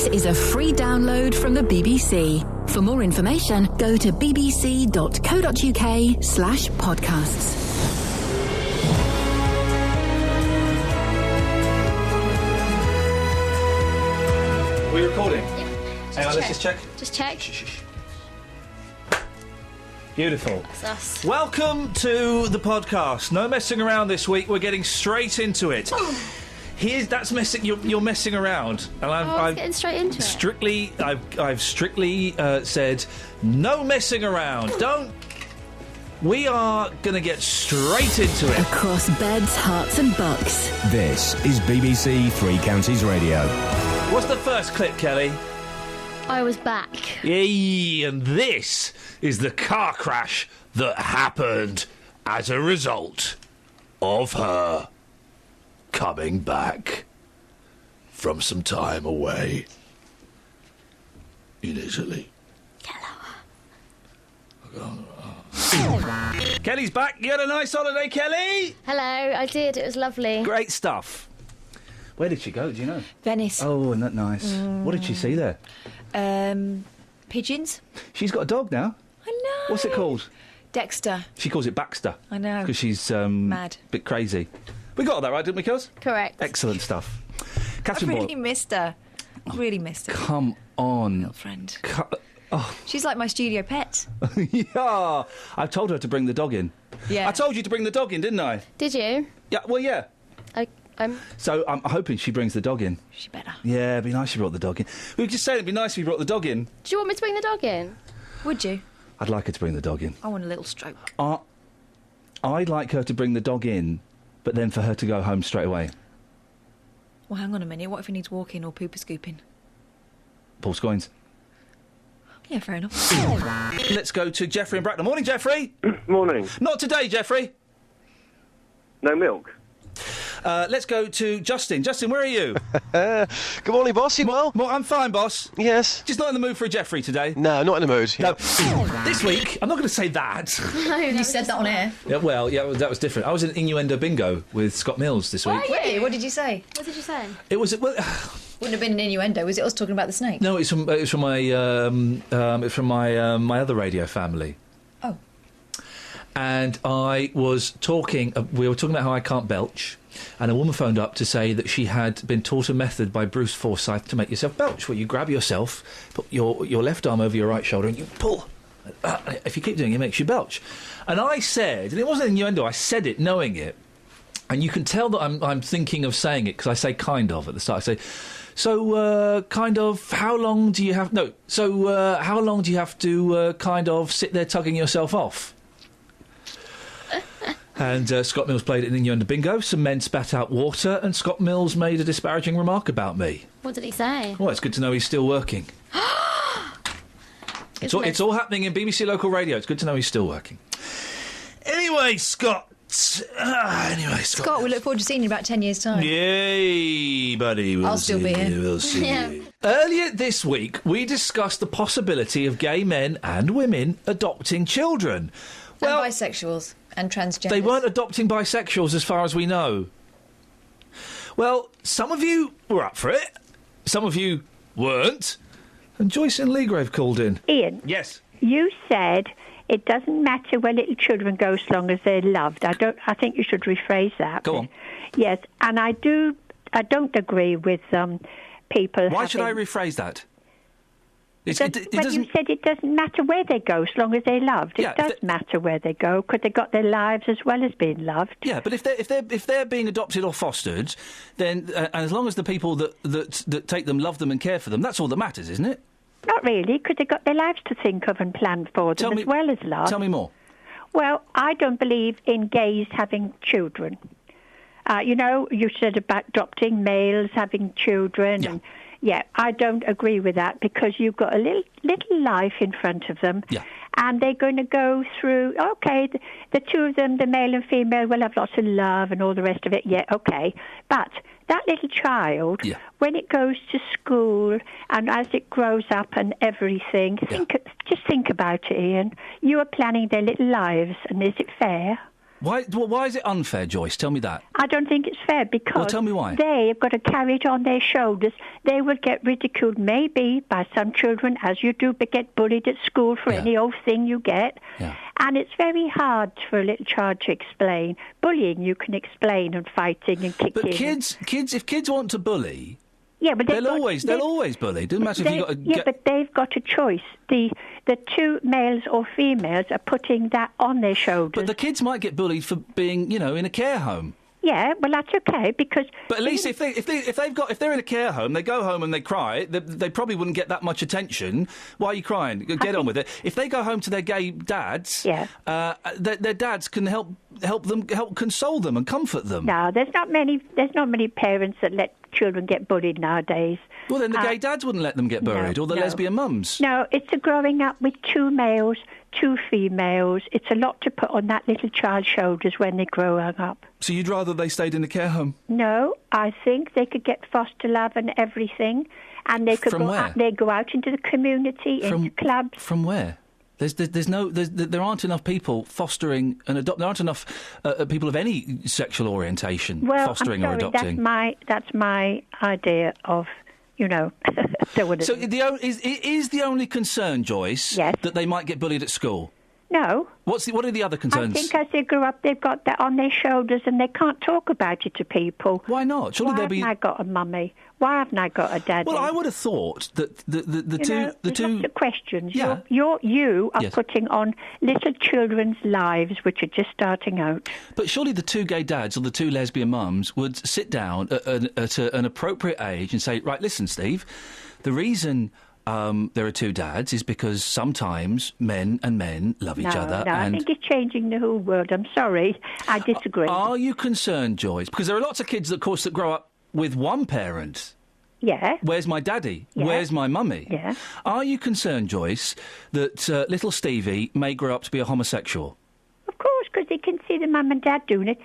This is a free download from the BBC. For more information, go to bbc.co.uk/podcasts. Are we recording? Yeah. Hang on, let's just check. Just check. Shh. Beautiful. That's us. Welcome to the podcast. No messing around this week. We're getting straight into it. That's messing. You're messing around, and I've getting straight into it. I've strictly said no messing around. Don't. We are going to get straight into it. Across beds, hearts and bucks. This is BBC Three Counties Radio. What's the first clip, Kelly? I was back. Yay, and this is the car crash that happened as a result of her coming back from some time away in Italy. Kelly's back. You had a nice holiday, Kelly? Hello, I did. It was lovely. Great stuff. Where did she go? Do you know? Venice. Oh, isn't that nice? What did she see there? Pigeons. She's got a dog now. I know. What's it called? Dexter. She calls it Baxter. I know. Because she's mad. A bit crazy. We got that right, didn't we, Kels? Correct. Excellent stuff. I Catherine really missed her. Really missed her. Come on. Little friend. Oh. She's like my studio pet. Yeah. I told her to bring the dog in. Yeah. I told you to bring the dog in, didn't I? Did you? Yeah, well, yeah. I'm... So I'm hoping she brings the dog in. She better. Yeah, it'd be nice if she brought the dog in. We were just saying it'd be nice if you brought the dog in. Do you want me to bring the dog in? Would you? I'd like her to bring the dog in. I want a little stroke. I'd like her to bring the dog in, but then for her to go home straight away. Well, hang on a minute. What if he needs walking or pooper scooping? Paul Scoins. Yeah, fair enough. Let's go to Jeffrey in Bracknell. Morning, Jeffrey. Morning. Not today, Jeffrey. No milk. Let's go to Justin. Justin, where are you? Good morning, boss. You well? I'm fine, boss. Yes. Just not in the mood for a Jeffrey today. No, not in the mood. No. This week, I'm not going to say that. No, you said that on air. Yeah, well, that was different. I was in Innuendo Bingo with Scott Mills this week. Wait, what did you say? What did you say? It was... Well, wouldn't have been an innuendo. Was it us talking about the snake? no, it's from my other radio family. Oh. And I was talking... we were talking about how I can't belch. And a woman phoned up to say that she had been taught a method by Bruce Forsyth to make yourself belch, where you grab yourself, put your left arm over your right shoulder, and you pull. If you keep doing it, it makes you belch. And I said, and it wasn't an innuendo, I said it knowing it, and you can tell that I'm thinking of saying it, because I say kind of at the start. I say, so, kind of, how long do you have... No, so, how long do you have to, kind of, sit there tugging yourself off? And Scott Mills played it in Innuendo Bingo. Some men spat out water, and Scott Mills made a disparaging remark about me. What did he say? Well, it's good to know he's still working. It's all happening in BBC Local Radio. It's good to know he's still working. Anyway, Scott. Scott, we look forward to seeing you in about 10 years' time. Yay, buddy. I'll still be here. We'll see you. Earlier this week, we discussed the possibility of gay men and women adopting children. Well, and bisexuals. And transgenders. They weren't adopting bisexuals as far as we know. Well, some of you were up for it. Some of you weren't. And Joyce and Leagrave called in. Iain. Yes. You said it doesn't matter where little children go as long as they're loved. I think you should rephrase that. Go on. Yes, and I don't agree with people. Why should I rephrase that? You said it doesn't matter where they go as long as they're loved. It does matter where they go because they got their lives as well as being loved. Yeah, but if they're being adopted or fostered, then and as long as the people that take them love them and care for them, that's all that matters, isn't it? Not really, because they've got their lives to think of and plan for them as well as love. Tell me more. Well, I don't believe in gays having children. You said about adopting males having children and. Yeah, I don't agree with that because you've got a little life in front of them, and they're going to go through. Okay, the two of them, the male and female, will have lots of love and all the rest of it. Yeah, okay, but that little child, when it goes to school and as it grows up and everything, just think about it, Iain. You are planning their little lives, and is it fair? Why is it unfair, Joyce? Tell me that. I don't think it's fair because Well, tell me why. they have got to carry it on their shoulders. They will get ridiculed maybe by some children, as you do, but get bullied at school for any old thing you get. Yeah. And it's very hard for a little child to explain. Bullying you can explain, and fighting and kicking. But if kids want to bully, yeah, but they'll always bully. Doesn't matter if you got to yeah, but they've got a choice. The two males or females are putting that on their shoulders. But the kids might get bullied for being, in a care home. Yeah, well, that's okay because. But at least if they're in a care home, they go home and they cry. They probably wouldn't get that much attention. Why are you crying? Get on with it. If they go home to their gay dads, their dads can help console them and comfort them. No, there's not many parents that let children get bullied nowadays. Well, then the gay dads wouldn't let them get bullied, or the lesbian mums. No, it's a growing up with two males, two females. It's a lot to put on that little child's shoulders when they grow up. So you'd rather they stayed in a care home? No, I think they could get foster love and everything, and they could go out into the community, into clubs. From where? There aren't enough people fostering and adopt. There aren't enough people of any sexual orientation fostering or adopting. That's my idea of. So is the only concern, Joyce, that they might get bullied at school? No. What are the other concerns? I think as they grow up, they've got that on their shoulders and they can't talk about it to people. Why not? Surely Why haven't I got a mummy? Why haven't I got a daddy? Well, I would have thought that the two... Lots of questions. Yeah. You are putting on little children's lives which are just starting out. But surely the two gay dads or the two lesbian mums would sit down at an appropriate age and say, right, listen, Steve, the reason... there are two dads is because sometimes men and men love each other. No, I think it's changing the whole world. I'm sorry. I disagree. Are you concerned, Joyce? Because there are lots of kids, of course, that grow up with one parent. Yeah. Where's my daddy? Yeah. Where's my mummy? Yeah. Are you concerned, Joyce, that little Stevie may grow up to be a homosexual? Of course, because they can see the mum and dad doing it.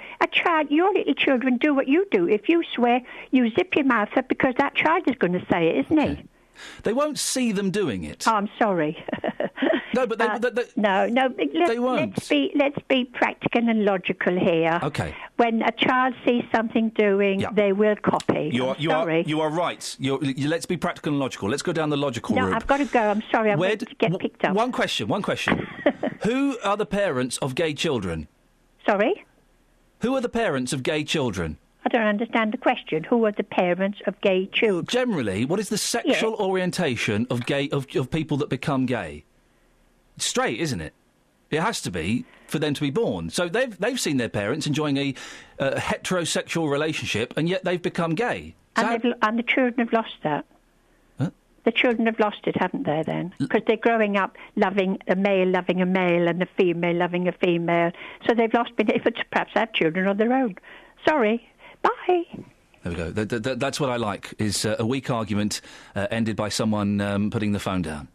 Your little children do what you do. If you swear, you zip your mouth up because that child is going to say it, isn't he? They won't see them doing it. Oh, I'm sorry. No, but they won't. Let's be practical and logical here. Okay. When a child sees something doing, they will copy. You are right. Let's be practical and logical. Let's go down the logical route. No, I've got to go. I'm sorry. I'm going to get picked up. One question. Who are the parents of gay children? Sorry? Who are the parents of gay children? I don't understand the question. Who are the parents of gay children? Generally, what is the sexual orientation of people that become gay? It's straight, isn't it? It has to be for them to be born. So they've seen their parents enjoying a heterosexual relationship, and yet they've become gay. And the children have lost that. Huh? The children have lost it, haven't they, then? Because they're growing up loving a male and a female loving a female. So they've lost being able to perhaps have children on their own. Sorry. Bye. There we go. That's what I like, is a weak argument ended by someone putting the phone down.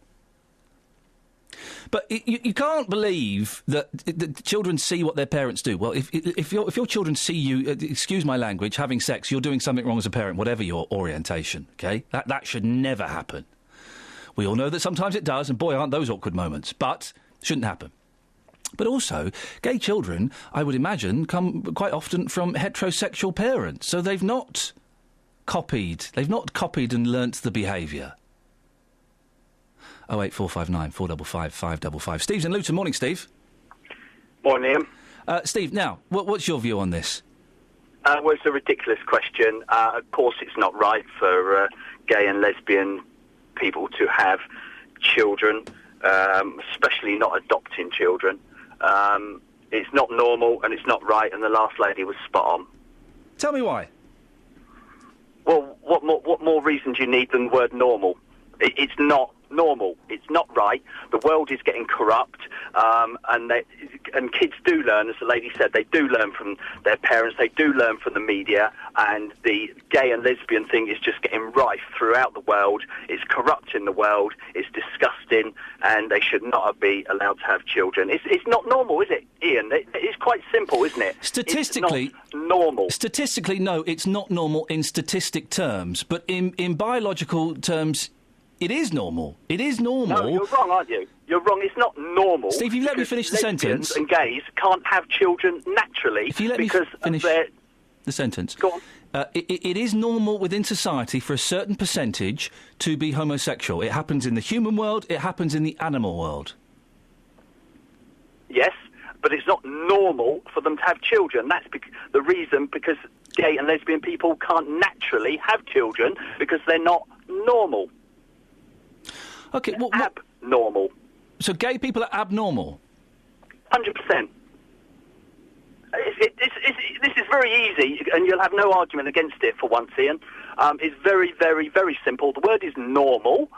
But you can't believe that children see what their parents do. Well, if your children see you, excuse my language, having sex, you're doing something wrong as a parent, whatever your orientation, OK? That should never happen. We all know that sometimes it does, and boy, aren't those awkward moments. But it shouldn't happen. But also, gay children, I would imagine, come quite often from heterosexual parents. So they've not copied and learnt the behaviour. 08459 455 555. Steve's in Luton. Morning, Steve. Morning, Ian. Steve, now, what's your view on this? Well, it's a ridiculous question. Of course, it's not right for gay and lesbian people to have children, especially not adopting children. It's not normal and it's not right, and the last lady was spot on. Tell me why. Well, what more reason do you need than the word normal? It's not normal. It's not right. The world is getting corrupt, and kids do learn, as the lady said, they do learn from their parents, they do learn from the media, and the gay and lesbian thing is just getting rife throughout the world. It's corrupting the world. It's disgusting, and they should not be allowed to have children. It's not normal, is it, Ian? It's quite simple, isn't it? Statistically, it's not normal. Statistically, no, it's not normal in statistic terms, but in biological terms, it is normal. It is normal. No, you're wrong, aren't you? You're wrong. It's not normal. Steve, you let me finish the lesbians sentence. And gays can't have children naturally If you let because me finish they're... the sentence. Go on. It is normal within society for a certain percentage to be homosexual. It happens in the human world. It happens in the animal world. Yes, but it's not normal for them to have children. That's the reason, because gay and lesbian people can't naturally have children because they're not normal. Okay, abnormal. So gay people are abnormal? 100%. This is very easy, and you'll have no argument against it for once, Iain. It's very, very, very simple. The word is normal.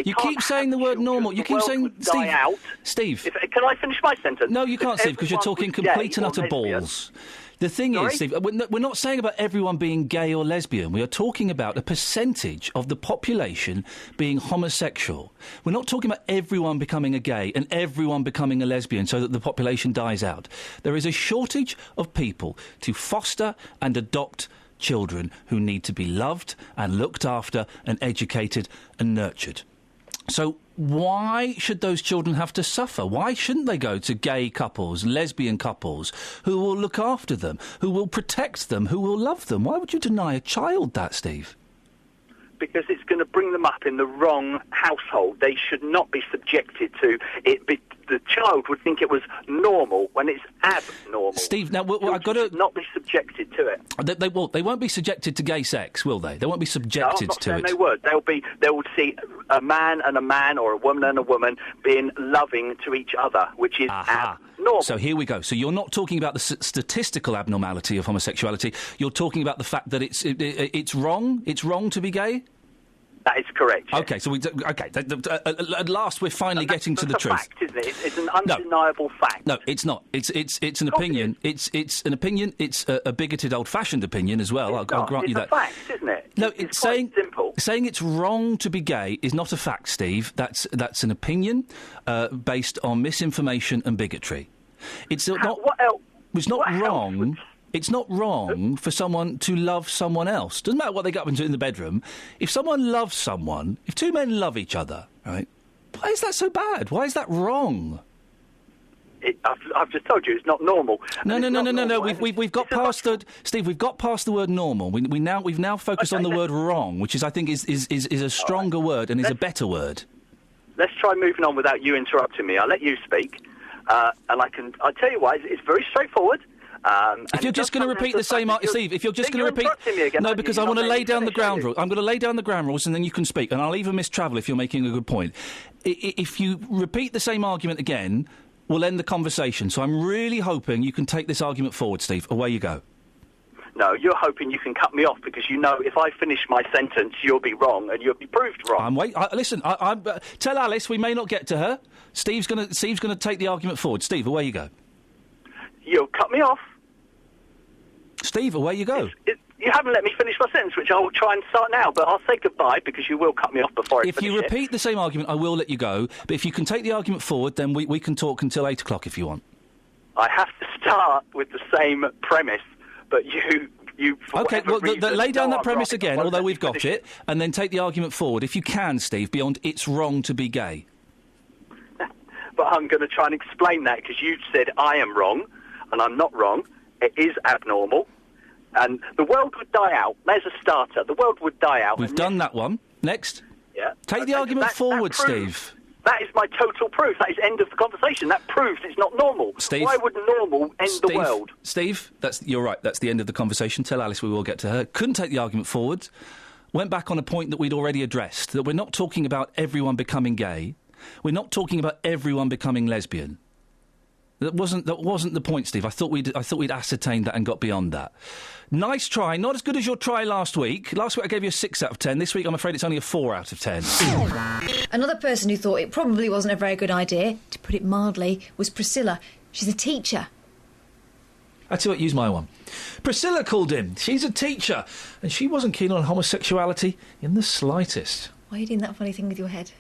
You keep saying the word normal. You keep saying... Steve. Can I finish my sentence? No, you can't, Steve, because you're talking complete and utter balls. The thing is, Steve, we're not saying about everyone being gay or lesbian. We are talking about a percentage of the population being homosexual. We're not talking about everyone becoming a gay and everyone becoming a lesbian so that the population dies out. There is a shortage of people to foster and adopt children who need to be loved and looked after and educated and nurtured. So why should those children have to suffer? Why shouldn't they go to gay couples, lesbian couples, who will look after them, who will protect them, who will love them? Why would you deny a child that, Steve? Because it's going to bring them up in the wrong household. They should not be subjected to it. The child would think it was normal when it's abnormal. Steve, now I've got to not be subjected to it. They won't be subjected to gay sex, will they? They won't be subjected to it. No word. They will see a man and a man or a woman and a woman being loving to each other, which is abnormal. So here we go. So you're not talking about the statistical abnormality of homosexuality. You're talking about the fact that it's wrong. It's wrong to be gay. That is correct. Yes. Okay. At last, we're finally getting to the truth. Fact, isn't it? It's an undeniable fact. No, it's not. It's an opinion. It's an opinion. It's a bigoted, old-fashioned opinion as well. I'll grant you that. It's a fact, isn't it? No, it's saying simple. Saying it's wrong to be gay is not a fact, Steve. That's an opinion based on misinformation and bigotry. It's not. What else? It's not wrong. It's not wrong for someone to love someone else. Doesn't matter what they get up into in the bedroom. If someone loves someone, if two men love each other, right? Why is that so bad? Why is that wrong? I've just told you it's not normal. No. We've got past the Steve. We've got past the word normal. We've now focused on the word wrong, which is I think is a stronger word and is a better word. Let's try moving on without you interrupting me. I'll let you speak, and I'll tell you why. It's very straightforward. If you're just going to repeat the same, Steve, if you're just going to repeat, no, because I want to lay down the ground rules. I'm going to lay down the ground rules, and then you can speak. And I'll even miss travel if you're making a good point. If you repeat the same argument again, we'll end the conversation. So I'm really hoping you can take this argument forward, Steve. Away you go. No, you're hoping you can cut me off because you know if I finish my sentence, you'll be wrong and you'll be proved wrong. Listen, tell Alice we may not get to her. Steve's going to take the argument forward. Steve, away you go. You'll cut me off. Steve, away you go. You haven't let me finish my sentence, which I will try and start now, but I'll say goodbye because you will cut me off before I finish it. If you repeat the same argument, I will let you go, but if you can take the argument forward, then we can talk until 8 o'clock if you want. I have to start with the same premise, but you OK, well, lay down that premise again, although we've got it, and then take the argument forward, if you can, Steve, beyond it's wrong to be gay. But I'm going to try and explain that because you said I am wrong, and I'm not wrong. It is abnormal, and the world would die out. There's a starter. The world would die out. We've done that one. Next. Yeah. Take the argument forward, Steve. That is my total proof. That is end of the conversation. That proves it's not normal. Steve, why would normal end the world? Steve, you're right. That's the end of the conversation. Tell Alice we will get to her. Couldn't take the argument forward. Went back on a point that we'd already addressed, that we're not talking about everyone becoming gay. We're not talking about everyone becoming lesbian. That wasn't the point, Steve. I thought we'd ascertained that and got beyond that. Nice try. Not as good as your try last week. Last week I gave you a 6 out of 10. This week I'm afraid it's only a 4 out of 10. Another person who thought it probably wasn't a very good idea, to put it mildly, was Priscilla. She's a teacher. I tell you what, use my one. Priscilla called in. She's a teacher, and she wasn't keen on homosexuality in the slightest. Why are you doing that funny thing with your head?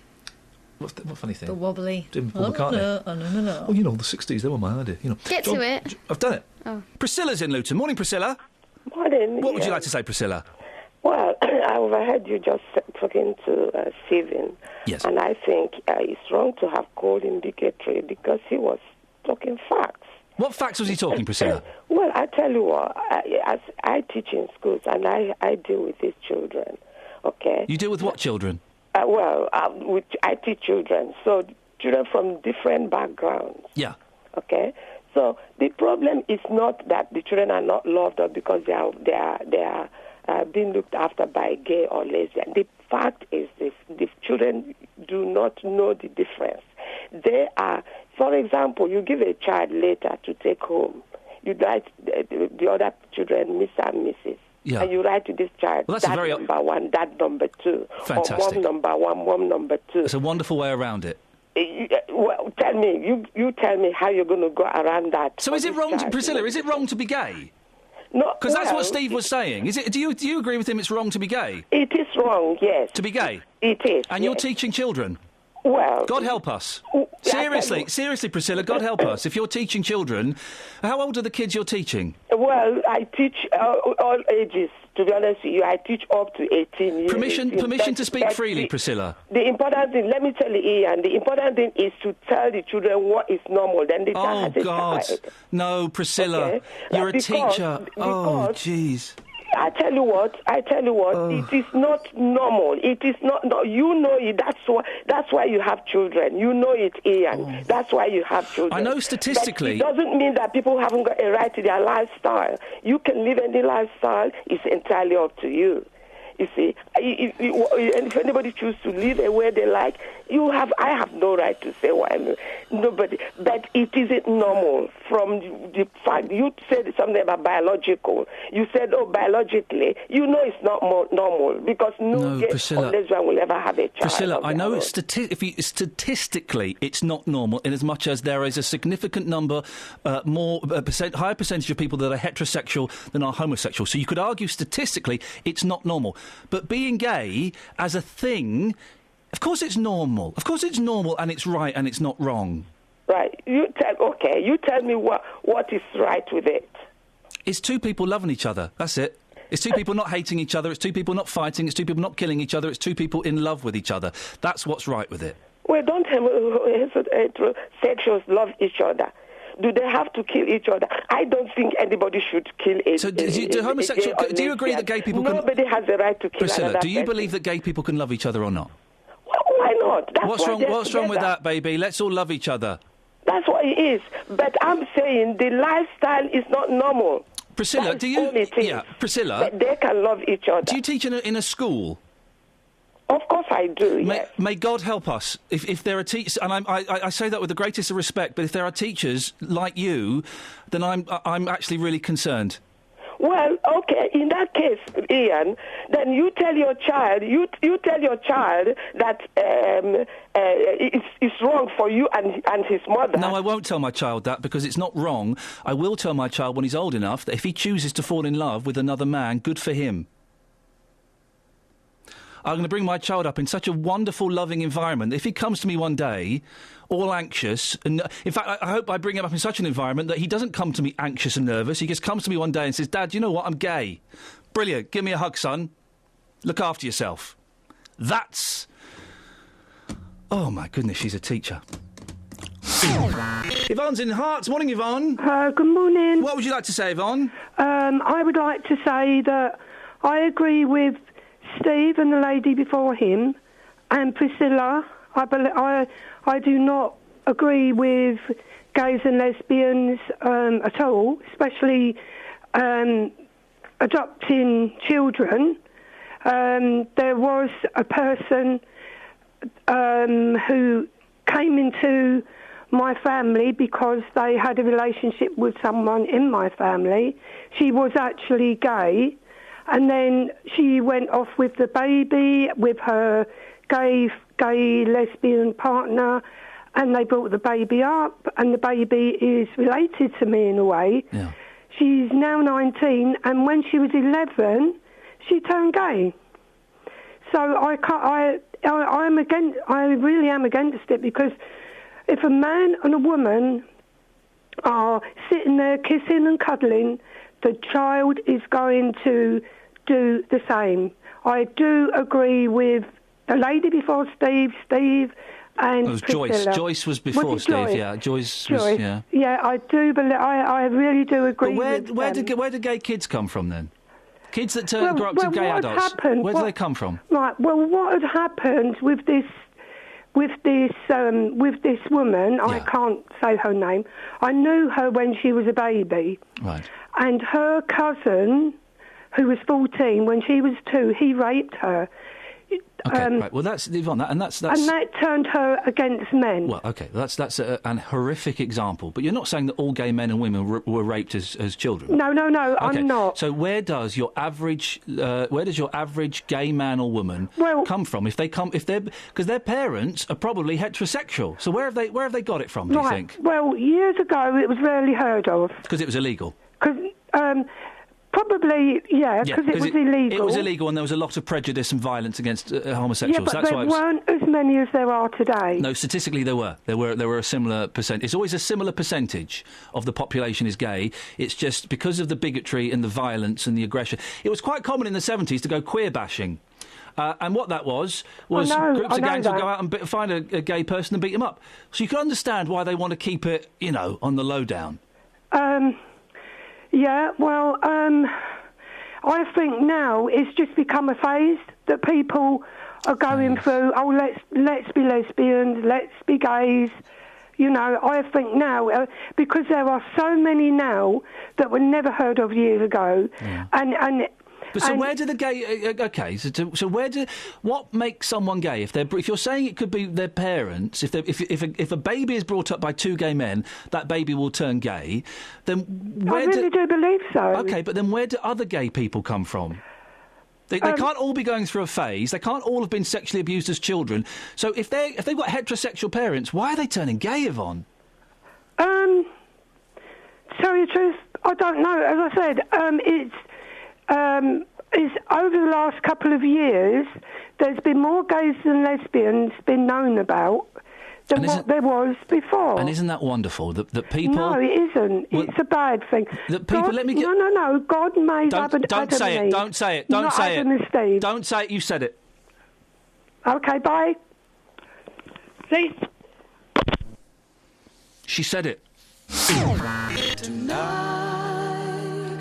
What funny thing? The wobbly. Doing Paul McCartney. No. Oh, you know, the 60s, they were my idea. You know. Get to it. I've done it. Oh. Priscilla's in Luton. Morning, Priscilla. Morning. What would you like to say, Priscilla? Well, I overheard you just talking to Stephen. Yes. And I think it's wrong to have called him bigotry because he was talking facts. What facts was he talking, Priscilla? Well, I tell you what, as I teach in schools and I deal with these children, okay? You deal with what children? I teach children, so children from different backgrounds. Yeah. Okay? So the problem is not that the children are not loved or because they are being looked after by gay or lesbian. The fact is this: the children do not know the difference. They are, for example, you give a child letter to take home. You write the other children, Mr. and Mrs. Yeah. And you write to this child, well, dad number one, dad number two, fantastic. or mom number one, mom number two. It's a wonderful way around it. Well, tell me, you tell me how you're going to go around that. So is it wrong, Priscilla? Is it wrong to be gay? No, because that's what Steve was saying. Is it? Do you agree with him? It's wrong to be gay. It is wrong. Yes. To be gay. It is. And you're teaching children. Well, God help us. Seriously, Priscilla, God help us. If you're teaching children, how old are the kids you're teaching? Well, I teach all ages. To be honest with you, I teach up to 18 years. Permission to speak freely, Priscilla. The important thing, let me tell you, Ian, the important thing is to tell the children what is normal. Then the child has a child. No, Priscilla, okay? you're a teacher. Oh, jeez. I tell you what, it is not normal. It is not, you know it, that's why you have children. You know it, Ian. That's why you have children. I know statistically. But it doesn't mean that people haven't got a right to their lifestyle. You can live any lifestyle, it's entirely up to you. You see, if anybody chooses to live a way they like, I have no right to say why. Nobody. But it isn't normal from the fact. You said something about biological. You said, biologically, it's not more normal because no gay or lesbian will ever have a child. Priscilla, I know statistically it's not normal in as much as there is a significant number, higher percentage of people that are heterosexual than are homosexual. So you could argue statistically it's not normal. But being gay as a thing, of course it's normal. Of course it's normal and it's right and it's not wrong. Right. You tell me what is right with it. It's two people loving each other. That's it. It's two people not hating each other. It's two people not fighting. It's two people not killing each other. It's two people in love with each other. That's what's right with it. Well, don't heterosexuals love each other. Do they have to kill each other? I don't think anybody should kill each other. So do you agree that gay people can... Nobody has the right to kill Priscilla, another do you person. believe that gay people can love each other or not? Well, why not? What's wrong with that, baby? Let's all love each other. That's what it is. But I'm saying the lifestyle is not normal. Priscilla, Priscilla... But they can love each other. Do you teach in a school? Of course I do, yes. May God help us. If there are teachers, and I say that with the greatest of respect, but if there are teachers like you, then I'm actually really concerned. Well, okay, in that case, Ian, then you tell your child, that it's wrong for you and his mother. No, I won't tell my child that because it's not wrong. I will tell my child when he's old enough that if he chooses to fall in love with another man, good for him. I'm going to bring my child up in such a wonderful, loving environment. If he comes to me one day, all anxious, and in fact, I hope I bring him up in such an environment that he doesn't come to me anxious and nervous. He just comes to me one day and says, Dad, you know what? I'm gay. Brilliant. Give me a hug, son. Look after yourself. That's... Oh, my goodness, she's a teacher. Yvonne's in Hearts. Morning, Yvonne. Good morning. What would you like to say, Yvonne? I would like to say that I agree with Steve and the lady before him, and Priscilla. I do not agree with gays and lesbians at all, especially adopting children. There was a person who came into my family because they had a relationship with someone in my family. She was actually gay. And then she went off with the baby, with her gay lesbian partner, and they brought the baby up, and the baby is related to me in a way. Yeah. She's now 19, and when she was 11, she turned gay. So I really am against it, because if a man and a woman are sitting there kissing and cuddling, the child is going to do the same. I do agree with the lady before Steve, and It was Joyce. Priscilla. Joyce was before Was it Steve, Joyce? yeah. Joyce was, yeah. Yeah, I do believe. I really do agree. But where with do gay kids come from then? Kids that Well, grow up to gay what adults. happened- Where do what- they come from? Right. Well, what had happened with this woman? I can't say her name. I knew her when she was a baby. Right. And her cousin, who was 14, when she was 2, he raped her. Okay, right. Well, that's Yvonne, and that's And that turned her against men. well, okay. That's an horrific example. But you're not saying that all gay men and women were raped as children. No, Okay. I'm not. So where does your average gay man or woman come from? Because their parents are probably heterosexual. So where have they got it from? Do you think? Well, years ago it was rarely heard of. Because it was illegal. Probably, yeah, because it was illegal. It was illegal, and there was a lot of prejudice and violence against homosexuals. Yeah, but That's there why weren't as many as there are today. No, statistically there were. There were a similar percent. It's always a similar percentage of the population is gay. It's just because of the bigotry and the violence and the aggression. It was quite common in the 70s to go queer bashing. And what that was groups of gangs would go out and find a gay person and beat him up. So you can understand why they want to keep it, on the lowdown. Yeah, well, I think now it's just become a phase that people are going through. Oh, let's be lesbians, let's be gays. I think now because there are so many now that were never heard of years ago, But so where do the gay? Okay, so what makes someone gay? If you're saying it could be their parents, if a baby is brought up by 2 gay men, that baby will turn gay. Then where I really do believe so. Okay, but then where do other gay people come from? They can't all be going through a phase. They can't all have been sexually abused as children. So if they've got heterosexual parents, why are they turning gay, Yvonne? Tell you the truth, I don't know. As I said, it's over the last couple of years, there's been more gays than lesbians been known about than what there was before. And isn't that wonderful that people? No, it isn't. It's a bad thing. That people. God, Let me get. No. God made Adam Don't say and it. Eve, Don't say it. Don't not say Adam it. and Steve. Don't say it. You said it. Okay, bye. See? She said it. Tonight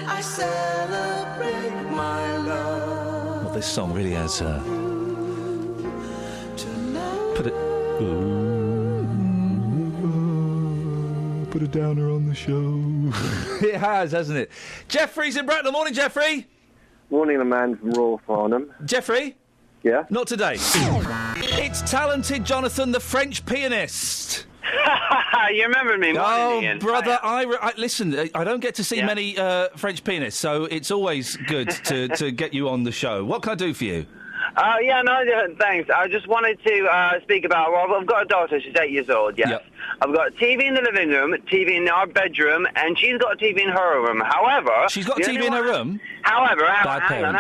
I celebrate my love. Well, this song really has put a downer on the show. It has, hasn't it? Jeffrey's in Bracknell. Morning, Jeffrey. Morning, the man from Royal Farnham. Jeffrey? Yeah? Not today. It's talented Jonathan, the French pianist. You remember me, Ian. Brother, I listen. I don't get to see many French pianists, so it's always good to get you on the show. What can I do for you? Thanks. I just wanted to speak about. Well, I've got a daughter. She's 8 years old. Yes. Yep. I've got a TV in the living room, TV in our bedroom, and she's got a TV in her room. However, she's got a TV in her room. However, however, no.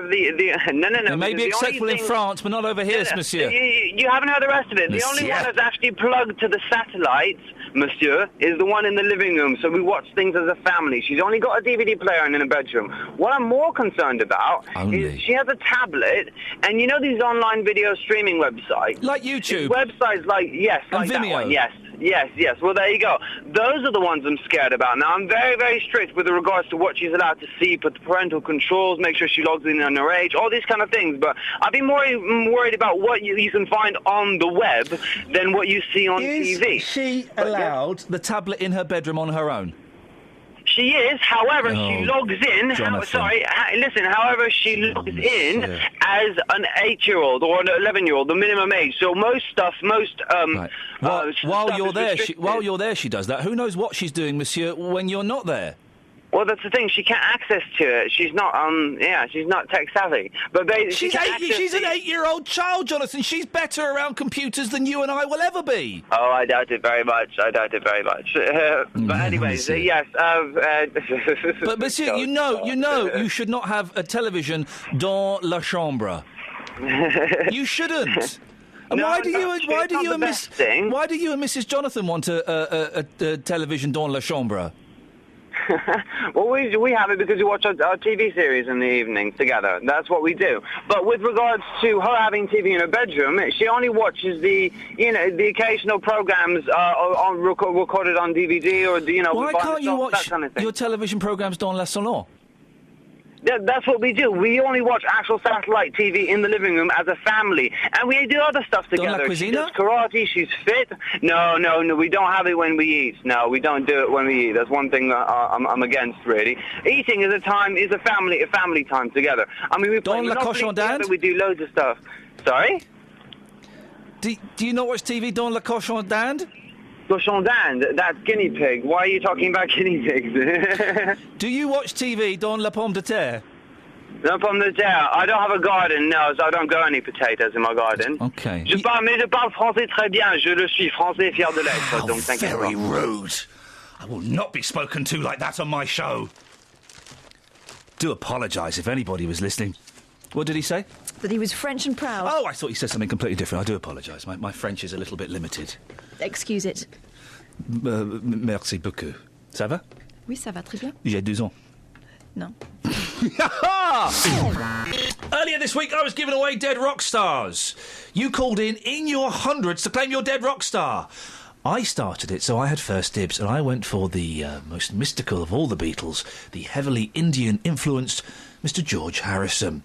It may be acceptable in France, but not over here, monsieur. You haven't heard the rest of it. The only one that's actually plugged to the satellites, monsieur, is the one in the living room. So we watch things as a family. She's only got a DVD player in her bedroom. What I'm more concerned about is she has a tablet, and you know these online video streaming websites, like YouTube, websites like like Vimeo. that one, Yes. Well, there you go. Those are the ones I'm scared about. Now, I'm very, very strict with regards to what she's allowed to see, put the parental controls, make sure she logs in on her age, all these kind of things. But I'd be more worried about what you can find on the web than what you see on TV. Is she allowed the tablet in her bedroom on her own? She is, however, she logs in. However, she logs in as an 8-year-old or an 11-year-old, the minimum age. So while you're there, she does that. Who knows what she's doing, monsieur, when you're not there? Well, that's the thing. She can't access to it. She's not she's not tech savvy. But she's an 8-year-old child, Jonathan. She's better around computers than you and I will ever be. Oh, I doubt it very much. But anyways, yes. But monsieur, you know, you should not have a television dans la chambre. You shouldn't. And why do you and Mrs. Jonathan want a television dans la chambre? Well, we have it because we watch our TV series in the evening together. That's what we do. But with regards to her having TV in her bedroom, she only watches the occasional programs recorded on DVD or Why can't you watch that kind of thing. your television programmes dans le salon? That's what we do. We only watch actual satellite TV in the living room as a family, and we do other stuff together. She does karate. She's fit. No, we don't have it when we eat. No, we don't do it when we eat. That's one thing that I'm against, really. Eating is a family time together. I mean, we play Monopoly together. We do loads of stuff. Sorry? Do you not watch TV dans le cochon d'Inde? Cochon d'Inde, that's guinea pig. Why are you talking about guinea pigs? Do you watch TV dans la pomme de terre? La pomme de terre. I don't have a garden, no, so I don't grow any potatoes in my garden. Okay. Je parle français très bien. Je le suis français fier de l'être. Donc, thank you. Very rude. I will not be spoken to like that on my show. Do apologise if anybody was listening. What did he say? That he was French and proud. Oh, I thought he said something completely different. I do apologise. My French is a little bit limited. Excuse it. Merci beaucoup. Ça va? Oui, ça va très bien. J'ai 2 ans. No. Earlier this week, I was giving away dead rock stars. You called in your hundreds to claim your dead rock star. I started it, so I had first dibs, and I went for the most mystical of all the Beatles, the heavily Indian-influenced Mr. George Harrison.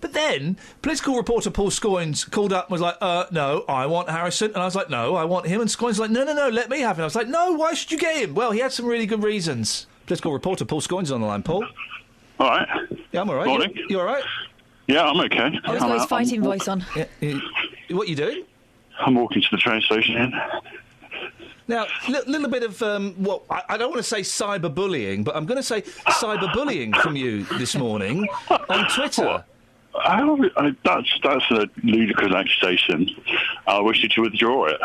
But then, political reporter Paul Scoins called up and was like, no, I want Harrison. And I was like, no, I want him. And Scoins was like, no, let me have him. I was like, no, why should you get him? Well, he had some really good reasons. Political reporter Paul Scoins is on the line. Paul? All right. Yeah, I'm all right. Morning. You all right? Yeah, I'm okay. Oh, he's got his fighting voice on. Yeah, what are you doing? I'm walking to the train station. Now, little bit of, I don't want to say cyberbullying, but I'm going to say cyberbullying from you this morning on Twitter. That's a ludicrous accusation. I wish you to withdraw it.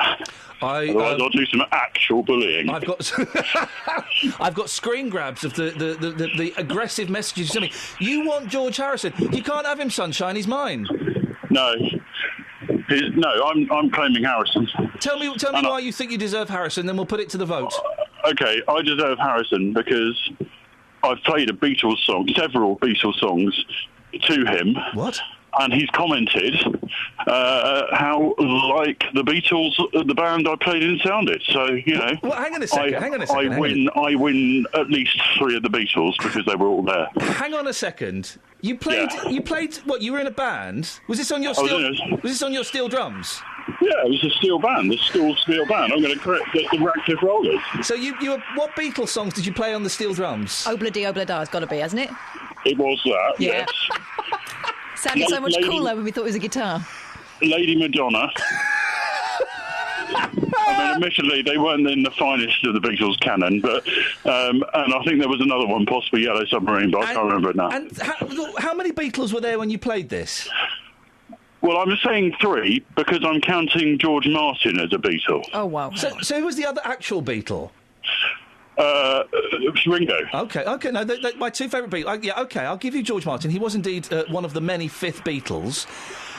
Otherwise, I'll do some actual bullying. I've got screen grabs of the aggressive messages you sent me. You want George Harrison? You can't have him, sunshine. He's mine. No. I'm claiming Harrison. Tell me why you think you deserve Harrison, then we'll put it to the vote. Okay, I deserve Harrison because I've played several Beatles songs to him. What? And he's commented how like the Beatles, the band I played in, sounded. So, Well, hang on a second. I win at least 3 of the Beatles because they were all there. Hang on a second. You played what? You were in a band? Was this on your steel drums? Yeah, it was a steel band, the steel band. I'm going to correct the Ratcliffe Rollers. So you were, what Beatles songs did you play on the steel drums? Obla-dee, obla-da, it's got to be, hasn't it? It was that, yeah. Yes. Sounded so much cooler when we thought it was a guitar. Lady Madonna. I mean, admittedly, they weren't in the finest of the Beatles canon, but and I think there was another one, possibly Yellow Submarine, but I can't remember it now. And how many Beatles were there when you played this? Well, I'm saying 3 because I'm counting George Martin as a Beatle. Oh, wow. So who was the other actual Beatle? Ringo. Okay, no, my 2 favourite Beatles. Okay, I'll give you George Martin. He was indeed one of the many 5th Beatles.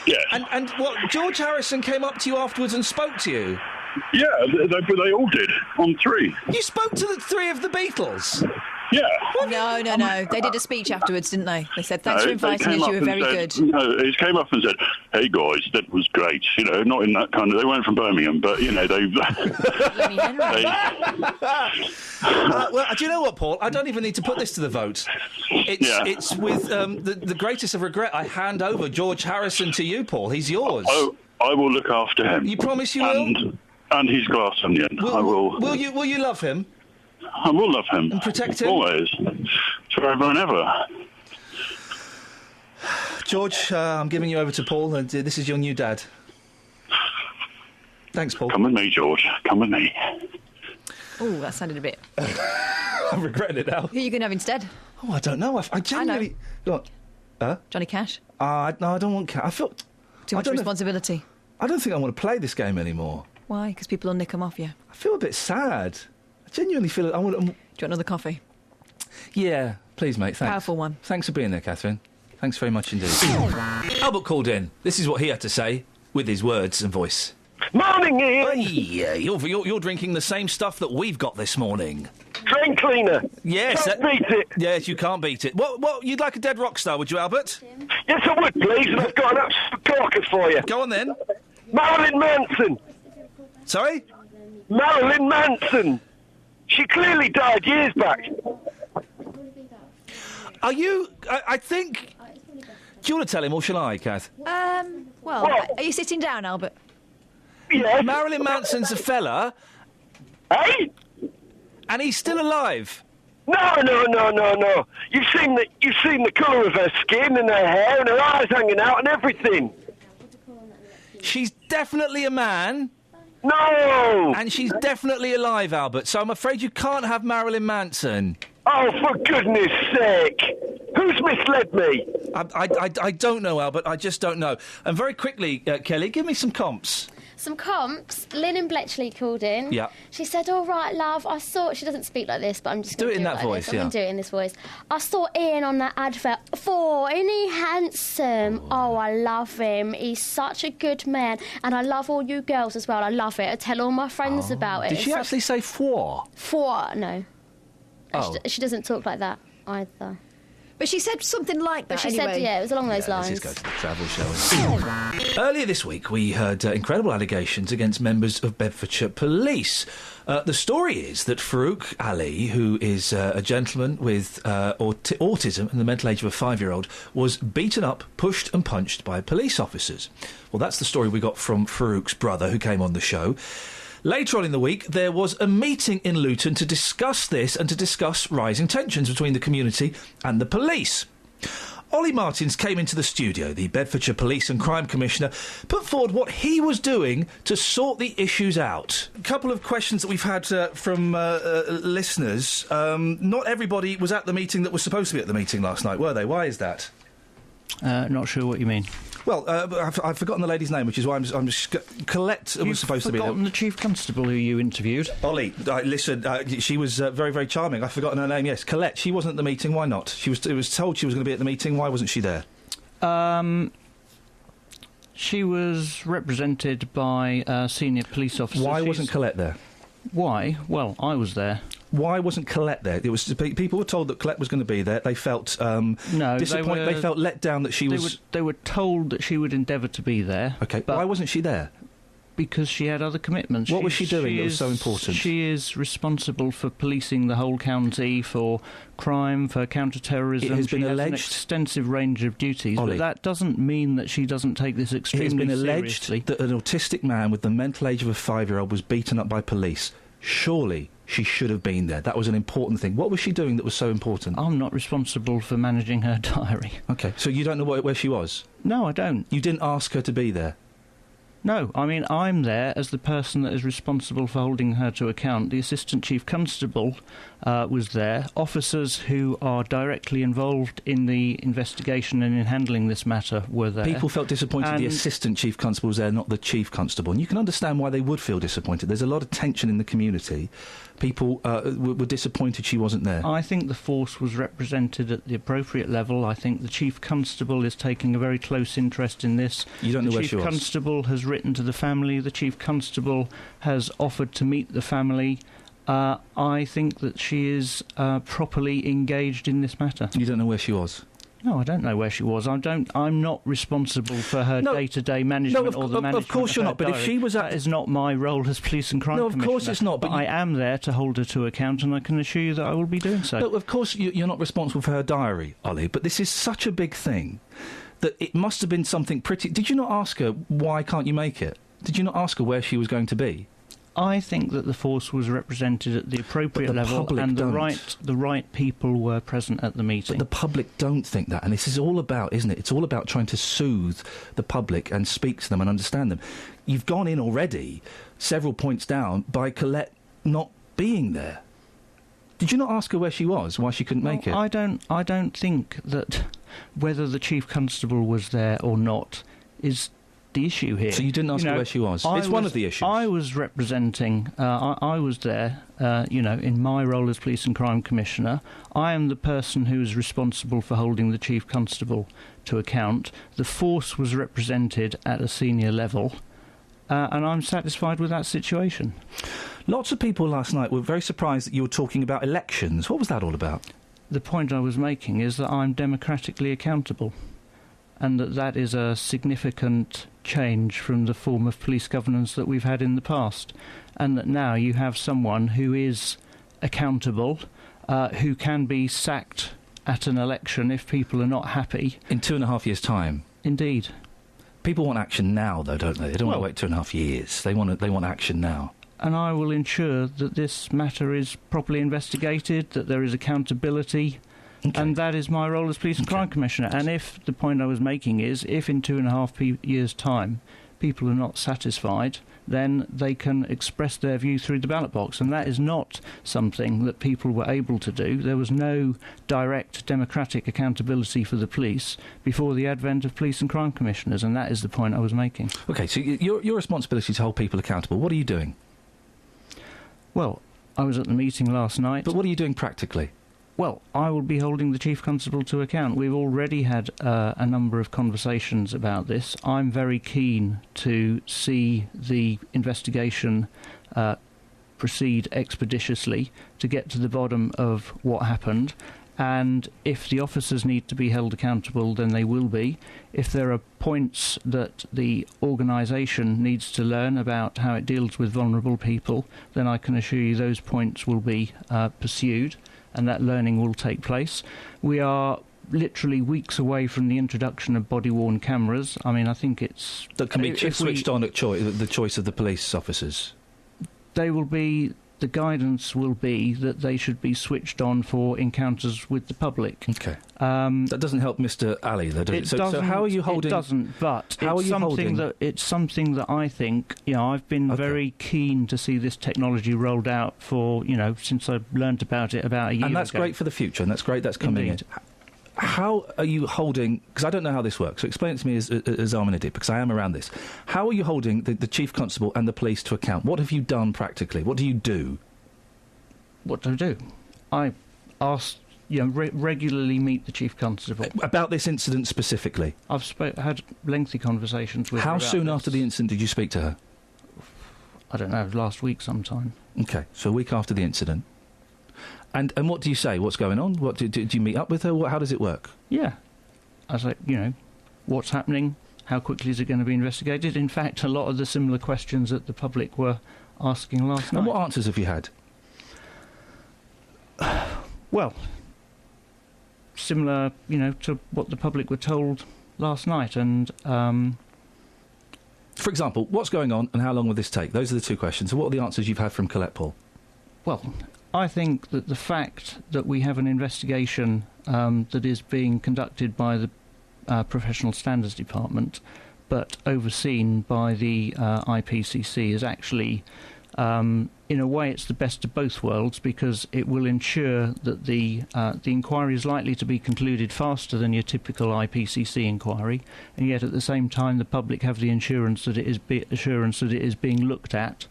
Yes. And what, George Harrison came up to you afterwards and spoke to you? Yeah, they all did, on 3. You spoke to the 3 of the Beatles? Yeah. No. They did a speech afterwards, didn't they? They said, thanks for inviting us, you were very good. No, he came up and said, hey, guys, that was great. Not in that kind of... They weren't from Birmingham, but, they... Well, do you know what, Paul? I don't even need to put this to the vote. It's with the greatest of regret I hand over George Harrison to you, Paul. He's yours. Oh, I will look after him. You promise you will? And his glass onion. I will... Will you love him? I will love him. And protect him? Always. Forever and ever. George, I'm giving you over to Paul, and this is your new dad. Thanks, Paul. Come with me, George. Come with me. Oh, that sounded a bit... I'm regretting it now. Who are you going to have instead? Oh, I don't know. I genuinely... I know. Johnny Cash? No, I don't want Cash. I feel... Too much responsibility. I don't think I want to play this game anymore. Why? Because people will nick them off you. I feel a bit sad. I genuinely feel... Do you want another coffee? Yeah, please, mate, thanks. Powerful one. Thanks for being there, Catherine. Thanks very much indeed. Albert called in. This is what he had to say, with his words and voice. Morning, Ian! Yeah, you're drinking the same stuff that we've got this morning. drain cleaner. Yes. Can't beat it. Yes, you can't beat it. What, you'd like a dead rock star, would you, Albert? Yes, I would, please, and I've got an absolute corker for you. Go on, then. Marilyn Manson. Sorry? Marilyn Manson. She clearly died years back. Are you... I think... Do you want to tell him, or shall I, Kath? Well, are you sitting down, Albert? Yes. Marilyn Manson's a fella... Hey? And he's still alive. No. You've seen the colour of her skin and her hair and her eyes hanging out and everything. She's definitely a man. No. And she's definitely alive, Albert. So I'm afraid you can't have Marilyn Manson. Oh, for goodness sake! Who's misled me? I don't know, Albert. I just don't know. And very quickly, Kelly, give me some comps. Some comps. Lynn in Bletchley called in. Yeah. She said, all right, love, I saw... She doesn't speak like this, but I'm just going to do it in that voice, I'm going to do it in this voice. I saw Iain on that advert. Isn't he handsome? Oh, I love him. He's such a good man. And I love all you girls as well. I love it. I tell all my friends about it. Did she actually say four? Four, no. Oh. She doesn't talk like that either. But she said something like that. But she anyway. said, yeah, it was along those lines. Let's just go to the travel show. Earlier this week, we heard incredible allegations against members of Bedfordshire Police. The story is that Farouk Ali, who is a gentleman with autism and the mental age of a 5-year-old, was beaten up, pushed and punched by police officers. Well, that's the story we got from Farouk's brother, who came on the show. Later on in the week, there was a meeting in Luton to discuss this and to discuss rising tensions between the community and the police. Ollie Martins came into the studio. The Bedfordshire Police and Crime Commissioner put forward what he was doing to sort the issues out. A couple of questions that we've had from listeners. Not everybody was at the meeting that was supposed to be at the meeting last night, were they? Why is that? Not sure what you mean. Well, I've forgotten the lady's name, which is why I'm just... Colette was supposed to be there. You've forgotten the Chief Constable who you interviewed. Ollie, listen, she was very, very charming. I've forgotten her name, yes. Colette, she wasn't at the meeting, why not? It was told she was going to be at the meeting, why wasn't she there? She was represented by senior police officers. Why wasn't Colette there? Why? Well, I was there. Why wasn't Colette there? It was people were told that Colette was going to be there. They felt disappointed. They felt let down that she was. They were told that she would endeavour to be there. Okay, but why wasn't she there? Because she had other commitments. What was she doing that was so important? She is responsible for policing the whole county, for crime, for counter-terrorism. It has been alleged. alleged An extensive range of duties, Ollie, but that doesn't mean that she doesn't take this extremely seriously. It has been alleged that an autistic man with the mental age of a 5-year-old was beaten up by police. Surely she should have been there. That was an important thing. What was she doing that was so important? I'm not responsible for managing her diary. OK, so you don't know where she was? No, I don't. You didn't ask her to be there? No, I mean, I'm there as the person that is responsible for holding her to account. The Assistant Chief Constable was there. Officers who are directly involved in the investigation and in handling this matter were there. People felt disappointed the Assistant Chief Constable was there, not the Chief Constable. And you can understand why they would feel disappointed. There's a lot of tension in the community. People were disappointed she wasn't there. I think the force was represented at the appropriate level. I think the Chief Constable is taking a very close interest in this. You don't know where she was? The Chief Constable has written to the family. The Chief Constable has offered to meet the family. I think that she is properly engaged in this matter. You don't know where she was? No, I don't know where she was. I'm not responsible for her day-to-day management or the management of course you're not. But if she was that is not my role as police and crime commissioner. No, of course it's not. But I am there to hold her to account, and I can assure you that I will be doing so. No, of course you're not responsible for her diary, Ollie. But this is such a big thing that it must have been something pretty. Did you not ask her why can't you make it? Did you not ask her where she was going to be? I think that the force was represented at the appropriate level, and the right people were present at the meeting. But the public don't think that, and this is all about, isn't it? It's all about trying to soothe the public and speak to them and understand them. You've gone in already, several points down, by Colette not being there. Did you not ask her where she was, why she couldn't make it? I don't think that whether the Chief Constable was there or not is the issue here. So you didn't ask her where she was? It's one of the issues. I was representing, I was there, in my role as Police and Crime Commissioner. I am the person who is responsible for holding the Chief Constable to account. The force was represented at a senior level. and I'm satisfied with that situation. Lots of people last night were very surprised that you were talking about elections. What was that all about? The point I was making is that I'm democratically accountable, and that is a significant change from the form of police governance that we've had in the past, and that now you have someone who is accountable, who can be sacked at an election if people are not happy. In 2.5 years' time? Indeed. People want action now, though, don't they? They don't want to wait 2.5 years. They want action now. And I will ensure that this matter is properly investigated, that there is accountability, and that is my role as Police and Crime Commissioner. And if the point I was making is, if in 2.5 years' time people are not satisfied, then they can express their view through the ballot box. And that is not something that people were able to do. There was no direct democratic accountability for the police before the advent of Police and Crime Commissioners, and that is the point I was making. OK, so your responsibility is to hold people accountable. What are you doing? Well, I was at the meeting last night. But what are you doing practically? Well, I will be holding the Chief Constable to account. We've already had a number of conversations about this. I'm very keen to see the investigation proceed expeditiously to get to the bottom of what happened. And if the officers need to be held accountable, then they will be. If there are points that the organisation needs to learn about how it deals with vulnerable people, then I can assure you those points will be pursued, and that learning will take place. We are literally weeks away from the introduction of body-worn cameras. I mean, I think it's... That can be switched on at the choice of the police officers. They will be... The guidance will be that they should be switched on for encounters with the public. OK. That doesn't help Mr. Ali, though, does it? So how are you holding... It doesn't, but it's something that I think, I've been very keen to see this technology rolled out for, since I learnt about it about a year ago. And that's great for the future, and that's great that's coming in. How are you holding... Because I don't know how this works, so explain it to me as I'm an idiot, because I am around this. How are you holding the Chief Constable and the police to account? What have you done practically? What do you do? What do I do? I regularly meet the Chief Constable. About this incident specifically? I've had lengthy conversations with her. How soon this. After the incident did you speak to her? I don't know, last week sometime. OK, so a week after the incident. And what do you say? What's going on? What do you meet up with her? How does it work? Yeah. I was like, what's happening? How quickly is it going to be investigated? In fact, a lot of the similar questions that the public were asking last night. And what answers have you had? Well, similar, to what the public were told last night. And, for example, what's going on and how long will this take? Those are the two questions. So what are the answers you've had from Colette Paul? Well, I think that the fact that we have an investigation that is being conducted by the Professional Standards Department, but overseen by the IPCC, is actually, in a way, it's the best of both worlds, because it will ensure that the inquiry is likely to be concluded faster than your typical IPCC inquiry, and yet at the same time the public have the assurance that it is being looked at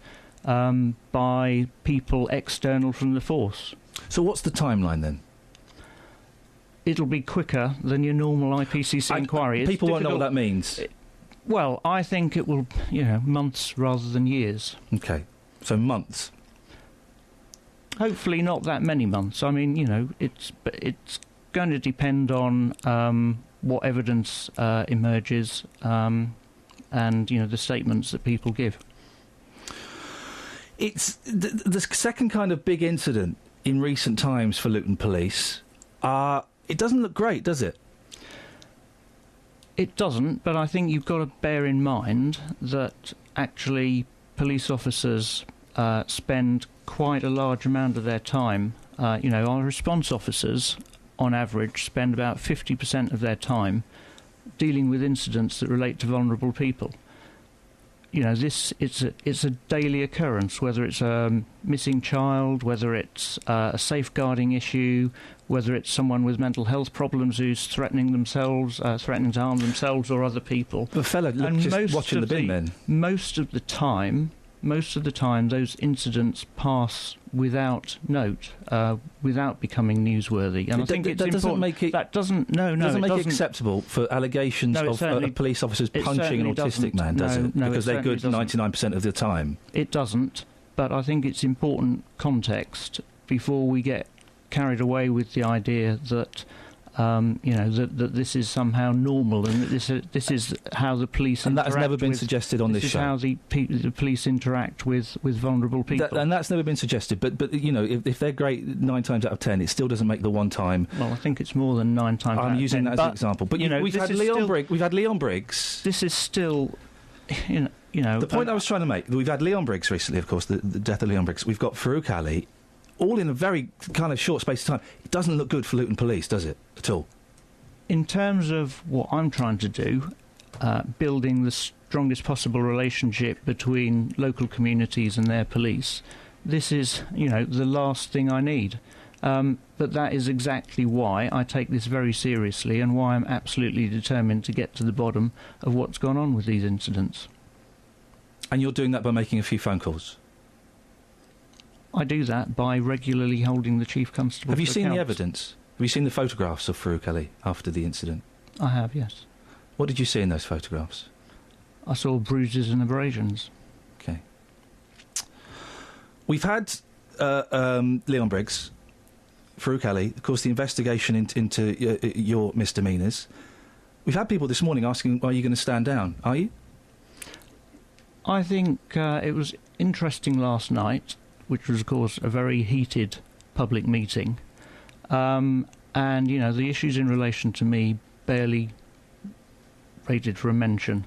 by people external from the force. So what's the timeline then? It'll be quicker than your normal IPCC inquiry. People won't know what that means. Well, I think it will, months rather than years. OK, so months. Hopefully not that many months. I mean, it's going to depend on what evidence emerges and, the statements that people give. It's the second kind of big incident in recent times for Luton Police. It doesn't look great, does it? It doesn't, but I think you've got to bear in mind that actually police officers spend quite a large amount of their time. Our response officers, on average, spend about 50% of their time dealing with incidents that relate to vulnerable people. It's a daily occurrence, whether it's a missing child, whether it's a safeguarding issue, whether it's someone with mental health problems who's threatening to harm themselves or other people. The fella just watching the bin men. Most of the time, most of the time those incidents pass without note, without becoming newsworthy. And I think it's important. That doesn't make it acceptable for allegations of police officers punching an autistic man, does it? Because they're good 99% of the time. It doesn't, but I think it's important context before we get carried away with the idea that that this is somehow normal and that this is how the police and that has never been suggested on this show. This is how the police interact with vulnerable people. And that's never been suggested. But if they're great 9 times out of 10, it still doesn't make the one time. Well, I think it's more than 9 times. I'm using that as an example. But we've had Leon Briggs. This is still, the point I was trying to make. We've had Leon Briggs recently, of course, the death of Leon Briggs. We've got Farouk Ali. All in a very kind of short space of time. It doesn't look good for Luton Police, does it, at all? In terms of what I'm trying to do, building the strongest possible relationship between local communities and their police, this is, the last thing I need. But that is exactly why I take this very seriously and why I'm absolutely determined to get to the bottom of what's gone on with these incidents. And you're doing that by making a few phone calls? I do that by regularly holding the Chief Constable. Have you seen the evidence? Have you seen the photographs of Farouk Ali after the incident? I have, yes. What did you see in those photographs? I saw bruises and abrasions. Okay. We've had Leon Briggs, Farouk Ali, of course, the investigation into your misdemeanours. We've had people this morning asking, are you going to stand down? Are you? I think it was interesting last night, which was, of course, a very heated public meeting. And, the issues in relation to me barely rated for a mention.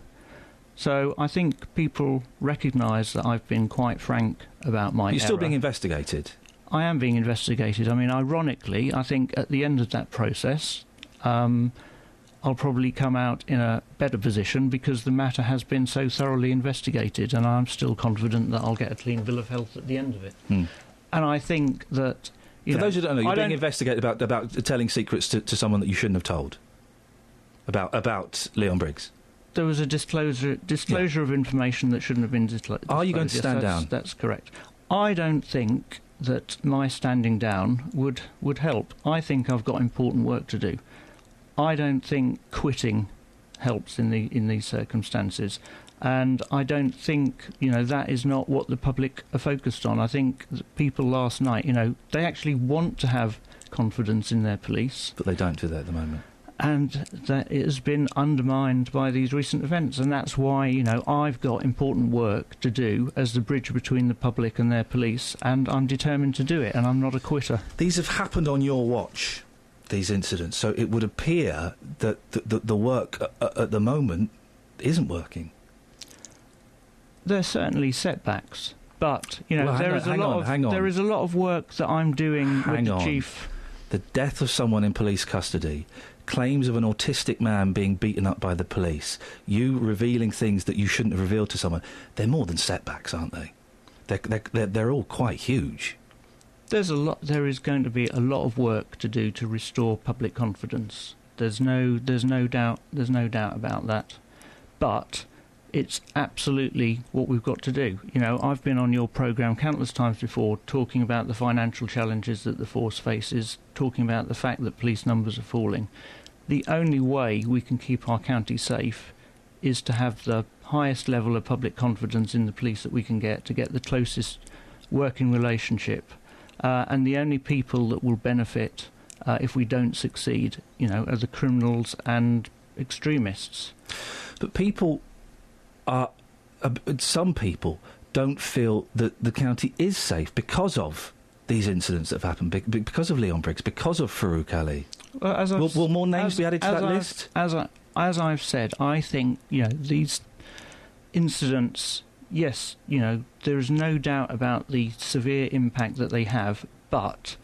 So I think people recognise that I've been quite frank about my error. You're still being investigated? I am being investigated. I mean, ironically, I think at the end of that process, I'll probably come out in a better position because the matter has been so thoroughly investigated, and I'm still confident that I'll get a clean bill of health at the end of it. And I think that... For those who don't know, you're being investigated about telling secrets to someone that you shouldn't have told about Leon Briggs. There was a disclosure of information that shouldn't have been disclosed. Are you going to stand down? That's correct. I don't think that my standing down would help. I think I've got important work to do. I don't think quitting helps in these circumstances, and I don't think that is not what the public are focused on. I think people last night, they actually want to have confidence in their police, but they don't do that at the moment, and that it has been undermined by these recent events, and that's why I've got important work to do as the bridge between the public and their police, and I'm determined to do it, and I'm not a quitter. These have happened on your watch, these incidents, so it would appear that the work at the moment isn't working. There's certainly setbacks, but there is a lot of work that I'm doing with the chief. The death of someone in police custody, claims of an autistic man being beaten up by the police, you revealing things that you shouldn't have revealed to someone. They're more than setbacks, aren't they? They're all quite huge. There is going to be a lot of work to do to restore public confidence. There's no doubt about that. But it's absolutely what we've got to do. I've been on your programme countless times before talking about the financial challenges that the force faces, talking about the fact that police numbers are falling. The only way we can keep our county safe is to have the highest level of public confidence in the police that we can get, to get the closest working relationship. And the only people that will benefit if we don't succeed, are the criminals and extremists. But some people don't feel that the county is safe because of these incidents that have happened, because of Leon Briggs, because of Farouk Ali. Well, will more names be added to that list? As I've said, I think these incidents. Yes, there is no doubt about the severe impact that they have, but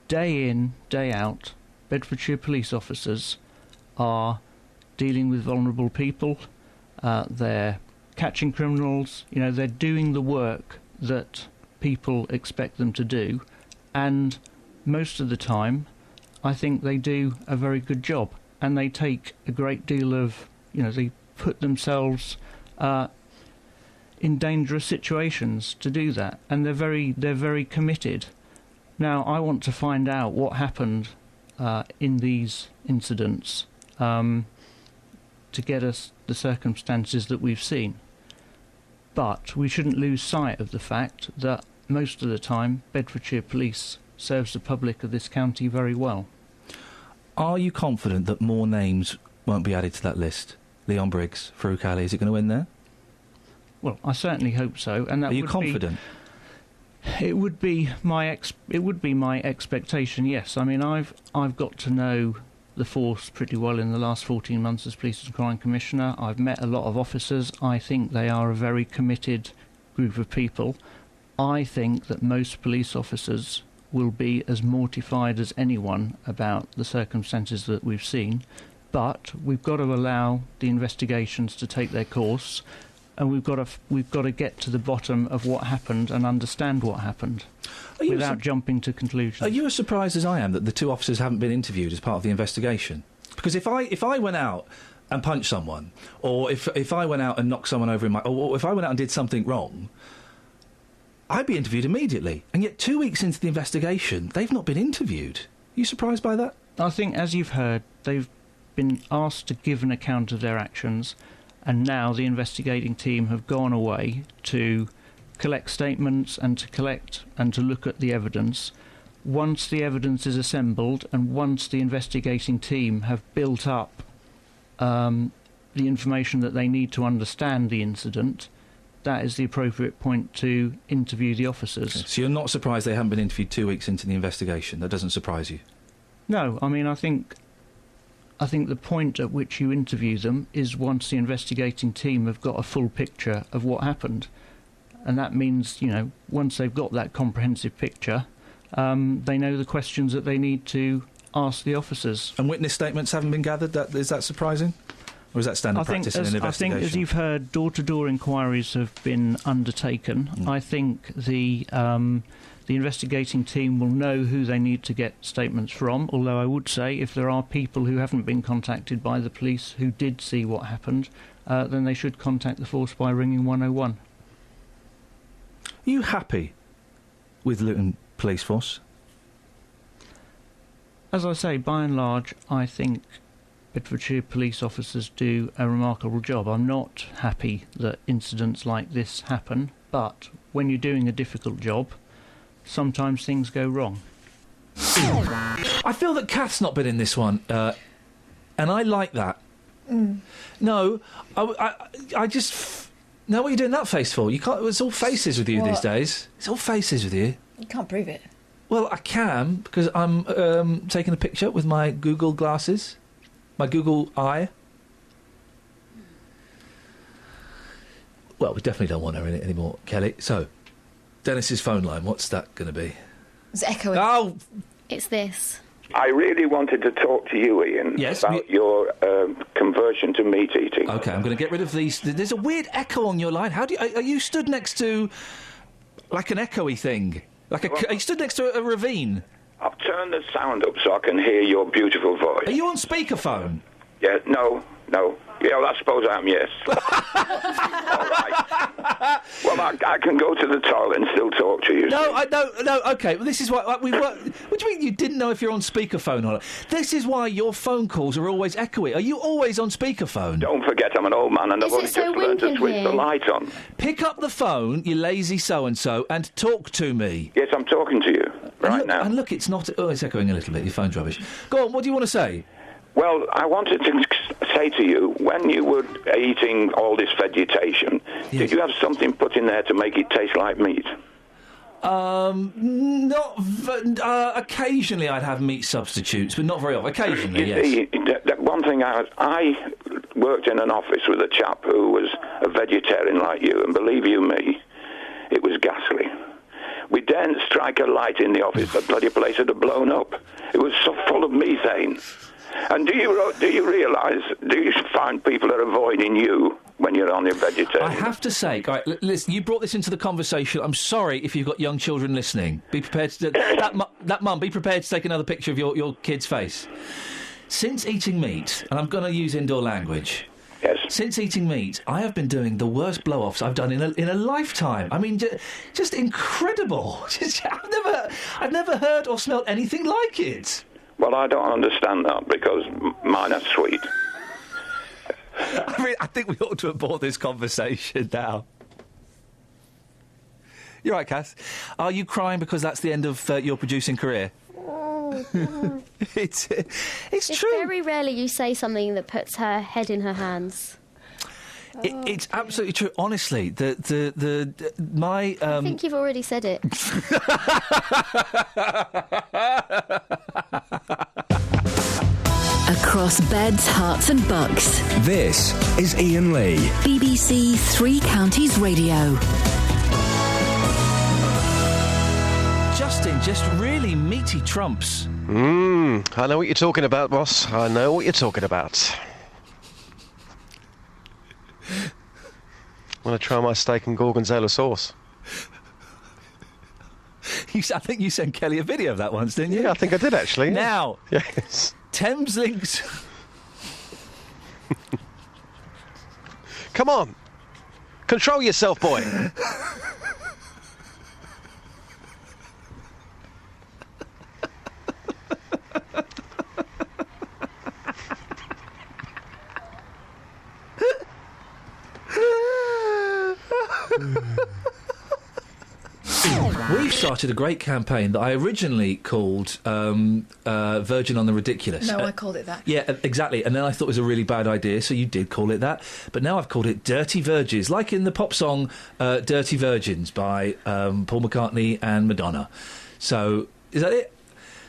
day in, day out, Bedfordshire police officers are dealing with vulnerable people, they're catching criminals, they're doing the work that people expect them to do, and most of the time, I think they do a very good job, and they take a great deal of, they put themselves... in dangerous situations to do that, and they're very committed. Now, I want to find out what happened in these incidents to get us the circumstances that we've seen. But we shouldn't lose sight of the fact that most of the time Bedfordshire Police serves the public of this county very well. Are you confident that more names won't be added to that list? Leon Briggs, Farouk Ali, is it going to end there? Well, I certainly hope so. And that Are you confident? It would be my expectation. Yes, I mean I've got to know the force pretty well in the last 14 months as Police and Crime Commissioner. I've met a lot of officers. I think they are a very committed group of people. I think that most police officers will be as mortified as anyone about the circumstances that we've seen, but we've got to allow the investigations to take their course, and we've got to get to the bottom of what happened and understand what happened without jumping to conclusions. Are you as surprised as I am that the two officers haven't been interviewed as part of the investigation? Because if I went out and punched someone, or if I went out and knocked someone over or if I went out and did something wrong, I'd be interviewed immediately. And yet 2 weeks into the investigation, they've not been interviewed. Are you surprised by that? I think, as you've heard, they've been asked to give an account of their actions, and now the investigating team have gone away to collect statements and to look at the evidence. Once the evidence is assembled and once the investigating team have built up the information that they need to understand the incident, that is the appropriate point to interview the officers. Okay. So you're not surprised they haven't been interviewed 2 weeks into the investigation? That doesn't surprise you? No, I mean, I think the point at which you interview them is once the investigating team have got a full picture of what happened. And that means, once they've got that comprehensive picture, they know the questions that they need to ask the officers. And witness statements haven't been gathered? Is that surprising? Or is that standard practice in an investigation? I think, as you've heard, door-to-door inquiries have been undertaken. I think the investigating team will know who they need to get statements from, although I would say if there are people who haven't been contacted by the police who did see what happened, then they should contact the force by ringing 101. Are you happy with Luton Police Force? As I say, by and large, I think Bedfordshire police officers do a remarkable job. I'm not happy that incidents like this happen, but when you're doing a difficult job, sometimes things go wrong. I feel that Kath's not been in this one, and I like that. No, I just... Now, what are you doing that face for? You can't. It's all faces with you these days. It's all faces with you. You can't prove it. Well, I can, because I'm taking a picture with my Google glasses, my Google Eye. Well, we definitely don't want her in it anymore, Kelly. So, Dennis's phone line, what's that going to be? It's echoing. Oh! It's this. I really wanted to talk to you, Iain, about your conversion to meat eating. OK, I'm going to get rid of these. There's a weird echo on your line. How do you... Are you stood next to, like, an echoey thing? Are you stood next to a ravine? I've turned the sound up so I can hear your beautiful voice. Are you on speakerphone? Yeah, no. Yeah, well, I suppose I am, yes. All right. Well, I can go to the toilet and still talk to you. No, OK, well, this is why... What do you mean you didn't know if you're on speakerphone or not? This is why your phone calls are always echoey. Are you always on speakerphone? Don't forget I'm an old man and I've only just learned to switch the light on. Pick up the phone, you lazy so-and-so, and talk to me. Yes, I'm talking to you now. And look, it's not... Oh, it's echoing a little bit. Your phone's rubbish. Go on, what do you want to say? Well, I wanted to say to you, when you were eating all this vegetation, did you have something put in there to make it taste like meat? Occasionally I'd have meat substitutes, but not very often. Occasionally, yes. See, one thing, I worked in an office with a chap who was a vegetarian like you, and believe you me, it was ghastly. We daren't strike a light in the office, the bloody place had blown up. It was so full of methane. And do you realise, do you find people are avoiding you when you're on your vegetarian? I have to say, right, listen, you brought this into the conversation. I'm sorry if you've got young children listening. Be prepared to... that mum, be prepared to take another picture of your kid's face. Since eating meat, and I'm going to use indoor language... Yes. Since eating meat, I have been doing the worst blow-offs I've done in a lifetime. I mean, just incredible. I've never heard or smelled anything like it. Well, I don't understand that because mine are sweet. I think we ought to abort this conversation now. You're right, Kath. Are you crying because that's the end of your producing career? It's true. It's very rarely you say something that puts her head in her hands. It's absolutely true. Honestly, my. I think you've already said it. Across beds, hearts and bucks. This is Iain Lee. BBC Three Counties Radio. Justin, just really meaty trumps. I know what you're talking about, boss. I know what you're talking about. I'm going to try my steak and gorgonzola sauce. I think you sent Kelly a video of that once, didn't you? Yeah, I think I did, actually. Yeah. Now, yes. Thameslink... Come on. Control yourself, boy. We've started a great campaign that I originally called Virgin on the Ridiculous. No, I called it that. Yeah, exactly. And then I thought it was a really bad idea, so you did call it that. But now I've called it Dirty Verges, like in the pop song Dirty Virgins by Paul McCartney and Madonna. So, is that it?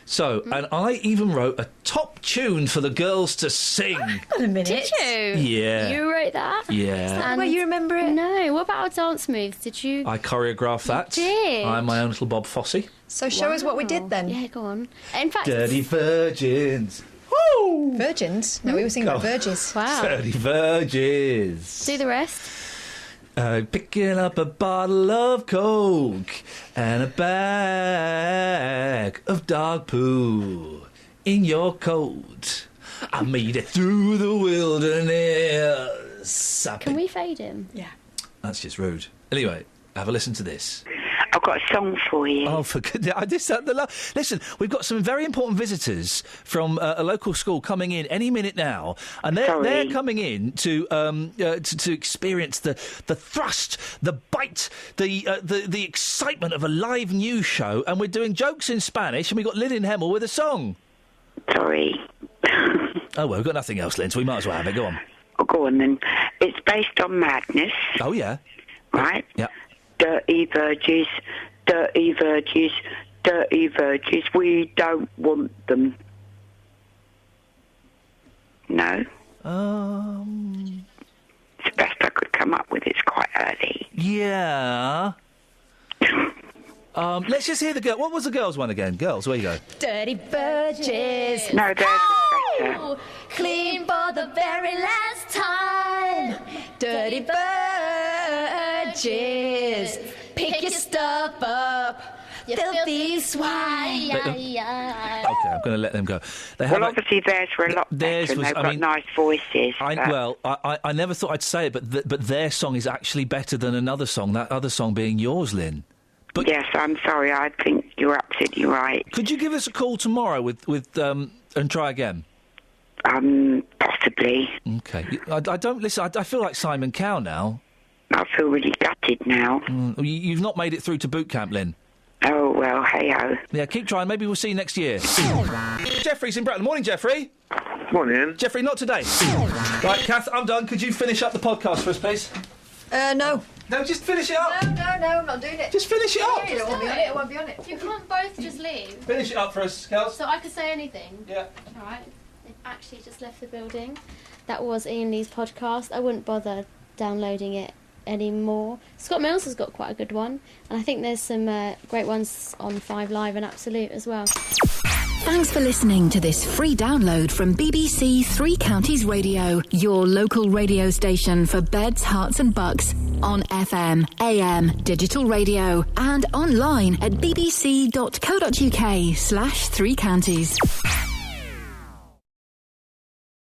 So, and I even wrote a top tune for the girls to sing. Hang on a minute. Did you? Yeah. You wrote that? Yeah. Is that the way you remember it? No. What about our dance moves? Did you? I choreographed that. You did? I'm my own little Bob Fosse. So show us what we did then. Yeah, go on. In fact... Dirty Virgins. Woo! Virgins? No, we were singing about verges. Wow. Dirty Virgins. Do the rest. Picking up a bottle of Coke and a bag of dog poo in your coat. I made it through the wilderness. Can we fade him? Yeah. That's just rude. Anyway, have a listen to this. I've got a song for you. Oh, for goodness! Listen, we've got some very important visitors from a local school coming in any minute now, and they're coming in to experience the thrust, the bite, the excitement of a live news show, and we're doing jokes in Spanish, and we've got Lynn in Hemel with a song. Sorry. Oh well, we've got nothing else, Lynn, so we might as well have it. Go on. Oh, go on then. It's based on madness. Oh yeah. Right. Yeah. Dirty verges, dirty verges, dirty verges, we don't want them. No? It's the best I could come up with. It's quite early. Yeah. Let's just hear the girl. What was the girls' one again? Girls, where you go? Dirty verges. No, there's better. Clean for the very last time. Dirty verges. Pick your stuff up. You filthy swine. Okay, I'm going to let them go. Obviously theirs were a lot better and they've got nice voices. I never thought I'd say it, but their song is actually better than another song, that other song being yours, Lynn. But yes, I'm sorry, I think you're absolutely right. Could you give us a call tomorrow with and try again? Possibly. Okay. I don't listen. I feel like Simon Cowell now. I feel really gutted now. You've not made it through to boot camp, Lynn. Oh, well, hey-ho. Yeah, keep trying. Maybe we'll see you next year. Jeffrey's in Bratton. Morning, Jeffrey. Morning. Jeffrey, not today. Right, Kath, I'm done. Could you finish up the podcast for us, please? No. No, just finish it up. No, I'm not doing it. Just finish it up. It won't be on it. It won't be on it. You can't both just leave. Finish it up for us, Kels. So I could say anything? Yeah. All right. They've actually just left the building. That was Iain Lee's podcast. I wouldn't bother downloading it anymore. Scott Mills has got quite a good one, and I think there's some great ones on 5 Live and Absolute as well. Thanks for listening to this free download from BBC Three Counties Radio, your local radio station for beds, hearts and bucks, on FM, AM, digital radio, and online at bbc.co.uk/3counties.